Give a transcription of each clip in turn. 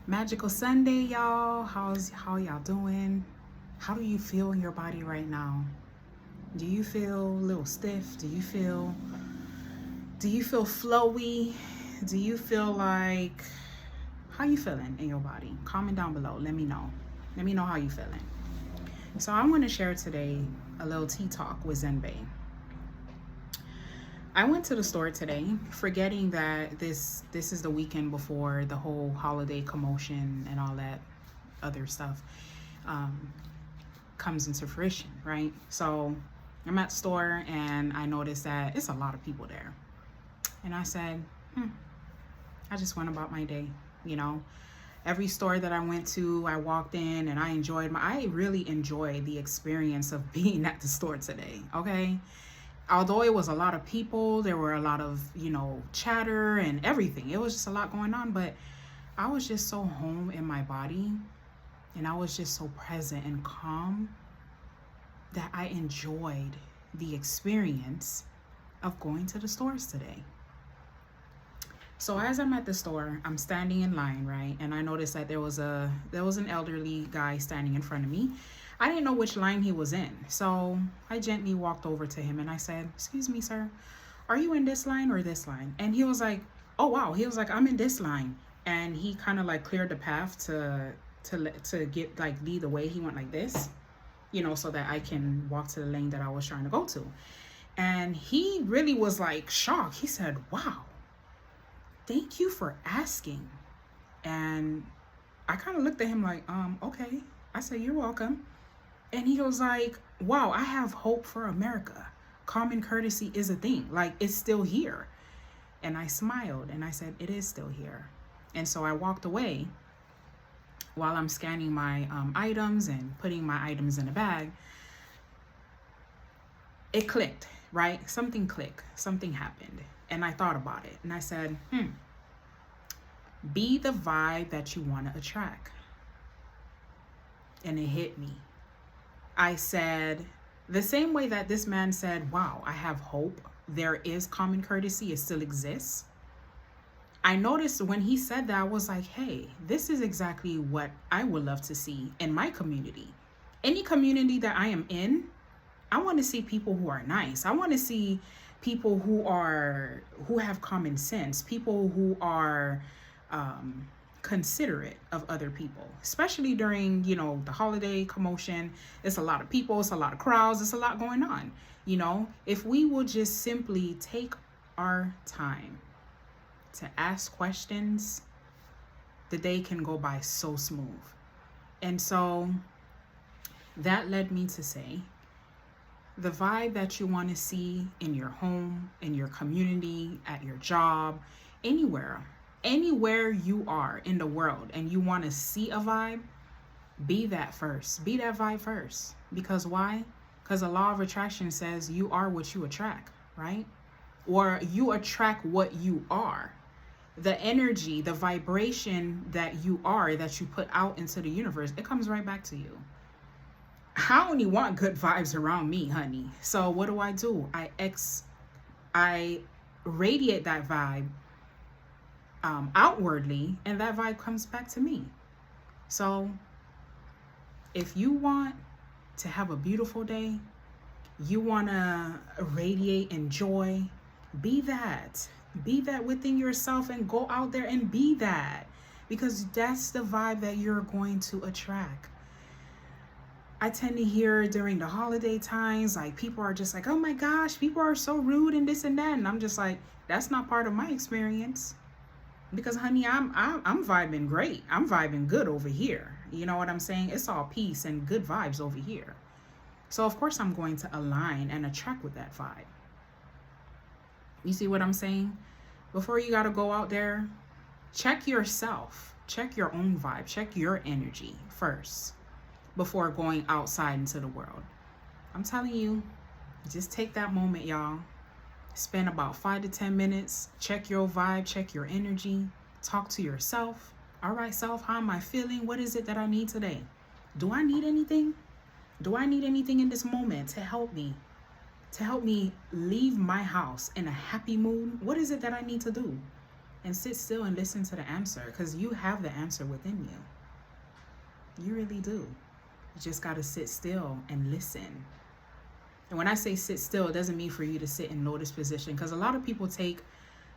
Magical Sunday, y'all. How y'all doing? How do you feel in your body right now? Do you feel a little stiff? Do you feel flowy? Do you feel like how you feeling in your body? Comment down below. Let me know. Let me know how you feeling. So I want to share today a little tea talk with Zenbei. I went to the store today, forgetting that this is the weekend before the whole holiday commotion and all that other stuff um, comes into fruition, right? So I'm at the store and I noticed that it's a lot of people there, and I said, I just went about my day, you know. Every store that I went to, I walked in and I really enjoyed the experience of being at the store today, okay? Although it was a lot of people, there were a lot of, chatter and everything. It was just a lot going on, but I was just so home in my body and I was just so present and calm that I enjoyed the experience of going to the stores today. So as I'm at the store, I'm standing in line, right? And I noticed that there was an elderly guy standing in front of me. I didn't know which line he was in. So I gently walked over to him and I said, "Excuse me, sir. Are you in this line or this line?" And he was like, "Oh wow." He was like, "I'm in this line." And he kind of like cleared the path to get like lead the way. He went like this, so that I can walk to the lane that I was trying to go to. And he really was like shocked. He said, "Wow, thank you for asking." And I kind of looked at him like, okay. I said, "You're welcome." And he was like, "Wow, I have hope for America. Common courtesy is a thing. Like, it's still here." And I smiled and I said, "It is still here." And so I walked away while I'm scanning my items and putting my items in a bag. It clicked, right? Something clicked. Something happened. And I thought about it. And I said, be the vibe that you want to attract. And it hit me. I said, the same way that this man said, "Wow, I have hope. There is common courtesy. It still exists." I noticed when he said that, I was like, hey, this is exactly what I would love to see in my community. Any community that I am in, I want to see people who are nice. I want to see people who have common sense, people who are considerate of other people, especially during, the holiday commotion. It's a lot of people, it's a lot of crowds, it's a lot going on. If we will just simply take our time to ask questions, the day can go by so smooth. And so that led me to say, the vibe that you want to see in your home, in your community, at your job, anywhere you are in the world and you want to see a vibe, be that first. Be that vibe first. Because why? Because the law of attraction says you are what you attract, right? Or you attract what you are. The energy, the vibration that you are, that you put out into the universe, it comes right back to you. I only want good vibes around me, honey. So what do? I radiate that vibe outwardly, and that vibe comes back to me. So if you want to have a beautiful day, you want to radiate and joy, be that. Be that within yourself and go out there and be that, because that's the vibe that you're going to attract. I tend to hear during the holiday times, like, people are just like, "Oh my gosh, people are so rude and this and that." And I'm just like, that's not part of my experience. Because honey, I'm vibing great. I'm vibing good over here. You know what I'm saying? It's all peace and good vibes over here. So of course I'm going to align and attract with that vibe. You see what I'm saying? Before you got to go out there, check yourself. Check your own vibe. Check your energy first before going outside into the world. I'm telling you, just take that moment, y'all. Spend about 5 to 10 minutes. Check your vibe. Check your energy. Talk to yourself. All right, self, how am I feeling? What is it that I need today? Do I need anything? Do I need anything in this moment to help me? To help me leave my house in a happy mood? What is it that I need to do? and sit still and listen to the answer, because you have the answer within you. You really do. You just got to sit still and listen. And when I say sit still, it doesn't mean for you to sit in lotus position, because a lot of people take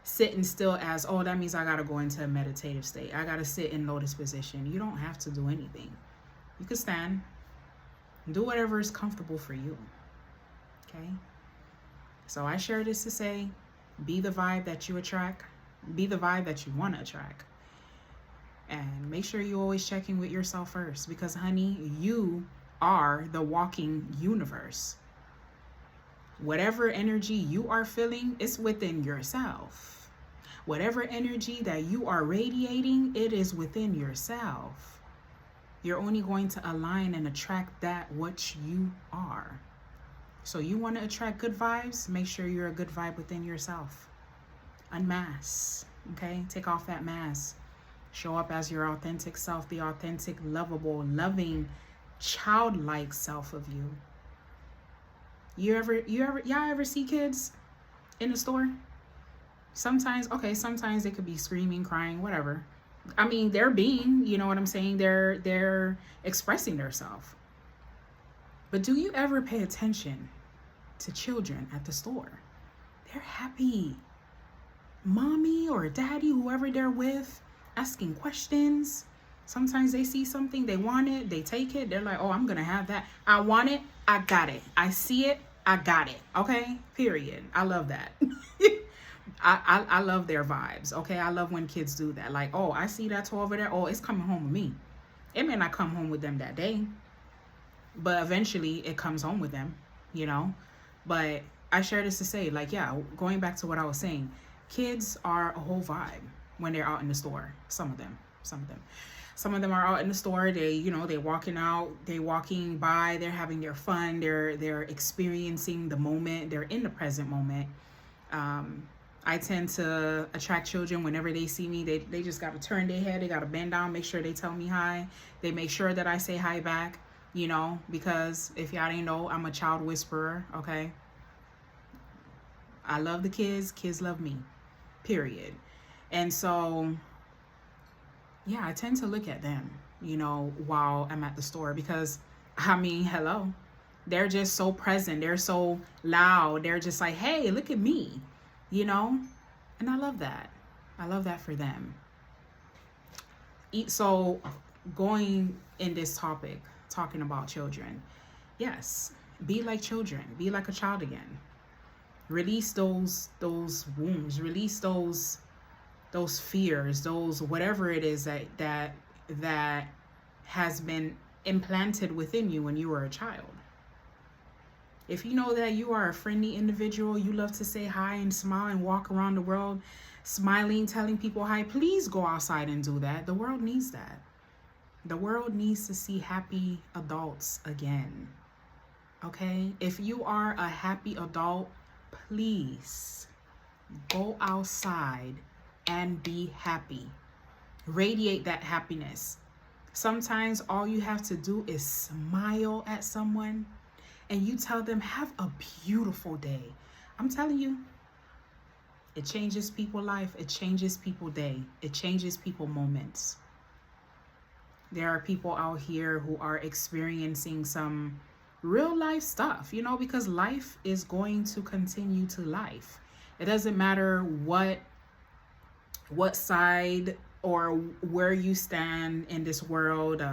sitting still as, oh, that means I got to go into a meditative state. I got to sit in lotus position. You don't have to do anything. You can stand. Do whatever is comfortable for you. Okay? So I share this to say, be the vibe that you attract. Be the vibe that you want to attract. And make sure you always check in with yourself first, because honey, you are the walking universe. Whatever energy you are feeling, it's within yourself. Whatever energy that you are radiating, it is within yourself. You're only going to align and attract that which you are. So you want to attract good vibes? Make sure you're a good vibe within yourself. Unmask, okay? Take off that mask. Show up as your authentic self, the authentic, lovable, loving, childlike self of you. Y'all ever see kids in the store? Sometimes they could be screaming, crying, whatever. I mean, they're being, you know what I'm saying? They're expressing themselves. But do you ever pay attention to children at the store? They're happy. Mommy or daddy, whoever they're with, asking questions. Sometimes they see something, they want it, they take it. They're like, oh, I'm going to have that. I want it, I got it. I see it, I got it. Okay? Period. I love that. I love their vibes. Okay? I love when kids do that. Like, oh, I see that toy over there. Oh, it's coming home with me. It may not come home with them that day, but eventually it comes home with them, you know? But I share this to say, like, yeah, going back to what I was saying, kids are a whole vibe when they're out in the store. Some of them are out in the store. They walking out, they walking by, they're having their fun, they're experiencing the moment, they're in the present moment. I tend to attract children whenever they see me. They just got to turn their head, they got to bend down, make sure they tell me hi. They make sure that I say hi back, you know, because if y'all didn't know, I'm a child whisperer, okay? I love the kids love me, period. And so, yeah, I tend to look at them, you know, while I'm at the store, because, I mean, hello, they're just so present. They're so loud. They're just like, hey, look at me, you know, and I love that. I love that for them. So going in this topic, talking about children, yes, be like children, be like a child again. Release those wounds, release those fears, those whatever it is that has been implanted within you when you were a child. If you know that you are a friendly individual, you love to say hi and smile and walk around the world smiling, telling people hi, please go outside and do that. The world needs that. The world needs to see happy adults again. Okay? If you are a happy adult, please go outside and be happy. Radiate that happiness. Sometimes all you have to do is smile at someone and you tell them, have a beautiful day. I'm telling you, it changes people's life. It changes people's day. It changes people's moments. There are people out here who are experiencing some real life stuff, you know, because life is going to continue to life. It doesn't matter what side or where you stand in this world,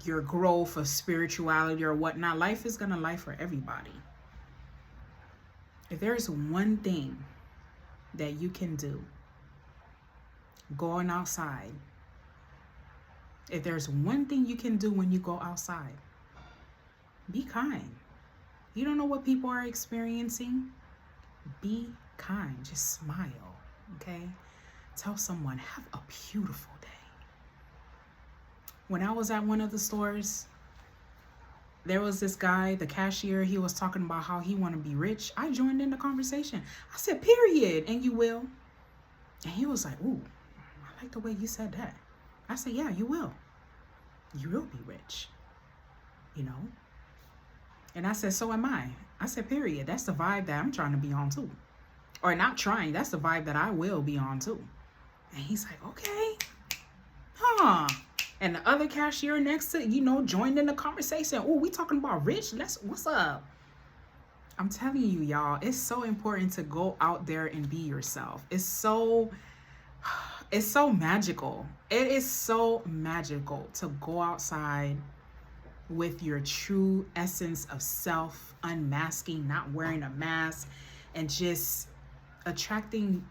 your growth of spirituality or whatnot. Life is gonna life for everybody. If there's one thing that you can do, going outside. If there's one thing you can do when you go outside, be kind. You don't know what people are experiencing. Be kind. Just smile, okay? Tell someone, have a beautiful day. When I was at one of the stores, there was this guy, the cashier, he was talking about how he want to be rich. I joined in the conversation. I said, period, and you will. And he was like, ooh, I like the way you said that. I said, yeah, you will. You will be rich, you know? And I said, so am I. I said, period. That's the vibe that I'm trying to be on too. Or not trying. That's the vibe that I will be on too. And he's like, okay, huh? And the other cashier next to, joined in the conversation. Oh, we talking about Rich? What's up? I'm telling you, y'all, it's so important to go out there and be yourself. It's so magical. It is so magical to go outside with your true essence of self, unmasking, not wearing a mask, and just attracting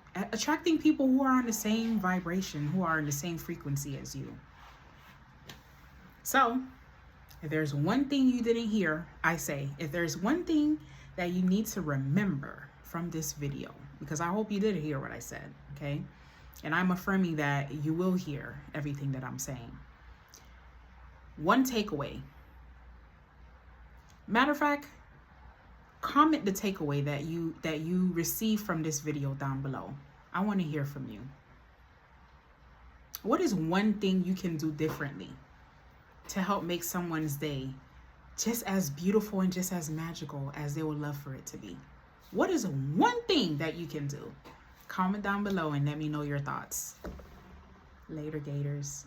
people who are on the same vibration, who are in the same frequency as you. So, if there's one thing you didn't hear, I say, if there's one thing that you need to remember from this video, because I hope you did hear what I said, okay? And I'm affirming that you will hear everything that I'm saying. One takeaway. Matter of fact, comment the takeaway that you received from this video down below. I want to hear from you. What is one thing you can do differently to help make someone's day just as beautiful and just as magical as they would love for it to be? What is one thing that you can do? Comment down below and let me know your thoughts. Later, Gators.